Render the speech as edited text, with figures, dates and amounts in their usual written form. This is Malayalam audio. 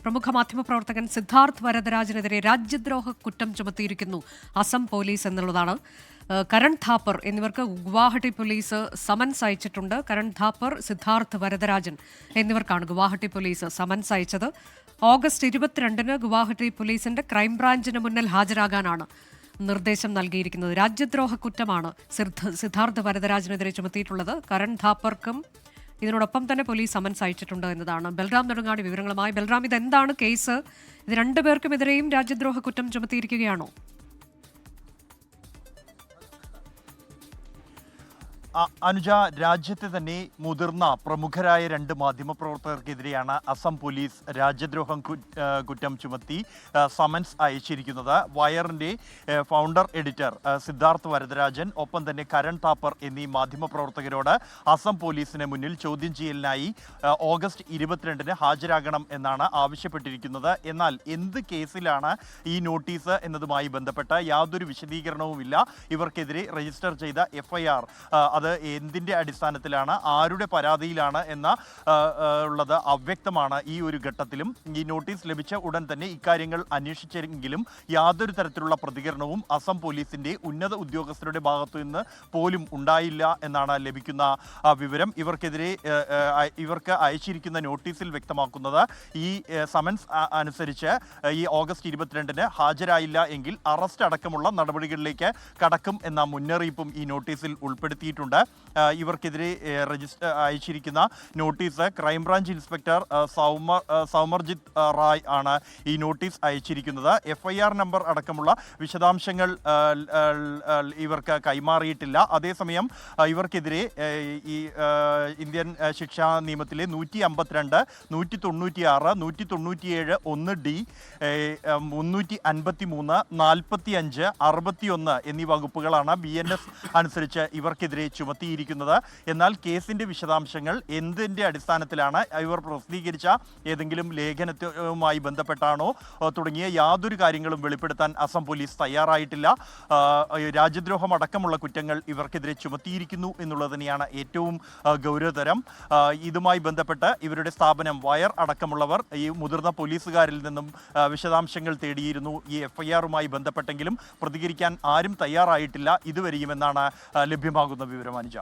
പ്രമുഖ മാധ്യമപ്രവർത്തകൻ സിദ്ധാർത്ഥ് വരദരാജനെതിരെ രാജ്യദ്രോഹ കുറ്റം ചുമത്തിയിരിക്കുന്നു അസം പോലീസ് എന്നുള്ളതാണ്. കരൺ ഥാപ്പർ എന്നിവർക്ക് ഗുവാഹട്ടി പോലീസ് സമൻസ് അയച്ചിട്ടുണ്ട്. കരൺ ഥാപ്പർ, സിദ്ധാർത്ഥ് വരദരാജൻ എന്നിവർക്കാണ് ഗുവാഹട്ടി പോലീസ് സമൻസ് അയച്ചത്. ഓഗസ്റ്റ് 22-ന് ഗുവാഹട്ടി പോലീസിന്റെ ക്രൈംബ്രാഞ്ചിന് മുന്നിൽ ഹാജരാകാനാണ് നിർദ്ദേശം നൽകിയിരിക്കുന്നത്. രാജ്യദ്രോഹ കുറ്റമാണ് സിദ്ധാർത്ഥ് വരദരാജനെതിരെ ചുമത്തിയിട്ടുള്ളത്. കരൺ ഥാപ്പർക്കും ഇതിനോടൊപ്പം തന്നെ പോലീസ് സമൻസ് അയച്ചിട്ടുണ്ട് എന്നതാണ്. ബൽറാം നെടുങ്ങാടി വിവരങ്ങളുമായി. ബൽറാം, ഇതെന്താണ് കേസ്? ഇത് രണ്ടുപേർക്കുമെതിരെയും രാജ്യദ്രോഹ കുറ്റം ചുമത്തിയിരിക്കുകയാണോ? അനുജ, രാജ്യത്തെ തന്നെ മുതിർന്ന പ്രമുഖരായ 2 മാധ്യമപ്രവർത്തകർക്കെതിരെയാണ് അസം പോലീസ് രാജ്യദ്രോഹം കുറ്റം ചുമത്തി സമൻസ് അയച്ചിരിക്കുന്നത്. വയറിൻ്റെ ഫൗണ്ടർ എഡിറ്റർ സിദ്ധാർത്ഥ് വരദരാജൻ, ഒപ്പം തന്നെ കരൺ താപ്പർ എന്നീ മാധ്യമപ്രവർത്തകരോട് അസം പോലീസിന് മുന്നിൽ ചോദ്യം ചെയ്യലിനായി ഓഗസ്റ്റ് 22-ന് ഹാജരാകണം എന്നാണ് ആവശ്യപ്പെട്ടിരിക്കുന്നത്. എന്നാൽ എന്ത് കേസിലാണ് ഈ നോട്ടീസ് എന്നതുമായി ബന്ധപ്പെട്ട് യാതൊരു വിശദീകരണവുമില്ല. ഇവർക്കെതിരെ രജിസ്റ്റർ ചെയ്ത FIR അത് എന്തിൻ്റെ അടിസ്ഥാനത്തിലാണ്, ആരുടെ പരാതിയിലാണ് എന്ന ഉള്ളത് അവ്യക്തമാണ്. ഈ ഒരു ഘട്ടത്തിലും ഈ നോട്ടീസ് ലഭിച്ച ഉടൻ തന്നെ ഇക്കാര്യങ്ങൾ അന്വേഷിച്ചെങ്കിലും യാതൊരു തരത്തിലുള്ള പ്രതികരണവും അസം പോലീസിൻ്റെ ഉന്നത ഉദ്യോഗസ്ഥരുടെ ഭാഗത്തു നിന്ന് പോലും ഉണ്ടായില്ല എന്നാണ് ലഭിക്കുന്ന വിവരം. ഇവർക്ക് അയച്ചിരിക്കുന്ന നോട്ടീസിൽ വ്യക്തമാക്കുന്നത് ഈ സമൻസ് അനുസരിച്ച് ഈ ഓഗസ്റ്റ് 22-ന് ഹാജരായില്ല എങ്കിൽ അറസ്റ്റ് അടക്കമുള്ള നടപടികളിലേക്ക് കടക്കും എന്ന മുന്നറിയിപ്പും ഈ നോട്ടീസിൽ ഉൾപ്പെടുത്തിയിട്ടുണ്ട്. ഇവർക്കെതിരെ അയച്ചിരിക്കുന്ന നോട്ടീസ് ക്രൈംബ്രാഞ്ച് ഇൻസ്പെക്ടർ സൗമർജിത് റായ് ആണ് ഈ നോട്ടീസ് അയച്ചിരിക്കുന്നത്. FIR നമ്പർ അടക്കമുള്ള വിശദാംശങ്ങൾ ഇവർക്ക് കൈമാറിയിട്ടില്ല. അതേസമയം ഇവർക്കെതിരെ ഈ ഇന്ത്യൻ ശിക്ഷാ നിയമത്തിലെ 152, 196, 197, 1D, 353, 45, 61 എന്നീ വകുപ്പുകളാണ് BNS അനുസരിച്ച് ഇവർക്കെതിരെ ചുമത്തിയിരിക്കുന്നത്. എന്നാൽ കേസിന്റെ വിശദാംശങ്ങൾ എന്തിൻ്റെ അടിസ്ഥാനത്തിലാണ്, ഇവർ പ്രസിദ്ധീകരിച്ച ഏതെങ്കിലും ലേഖനവുമായി ബന്ധപ്പെട്ടാണോ തുടങ്ങിയ യാതൊരു കാര്യങ്ങളും വെളിപ്പെടുത്താൻ അസം പോലീസ് തയ്യാറായിട്ടില്ല. രാജ്യദ്രോഹം അടക്കമുള്ള കുറ്റങ്ങൾ ഇവർക്കെതിരെ ചുമത്തിയിരിക്കുന്നു എന്നുള്ളത് തന്നെയാണ് ഏറ്റവും ഗൗരവതരം. ഇതുമായി ബന്ധപ്പെട്ട് ഇവരുടെ സ്ഥാപനം വയർ അടക്കമുള്ളവർ ഈ മുതിർന്ന പോലീസുകാരിൽ നിന്നും വിശദാംശങ്ങൾ തേടിയിരുന്നു ഈ FIR-മായി ബന്ധപ്പെട്ടെങ്കിലും പ്രതികരിക്കാൻ ആരും തയ്യാറായിട്ടില്ല ഇതുവരെയുമെന്നാണ് ലഭ്യമാകുന്ന വിവരം. അനുജ.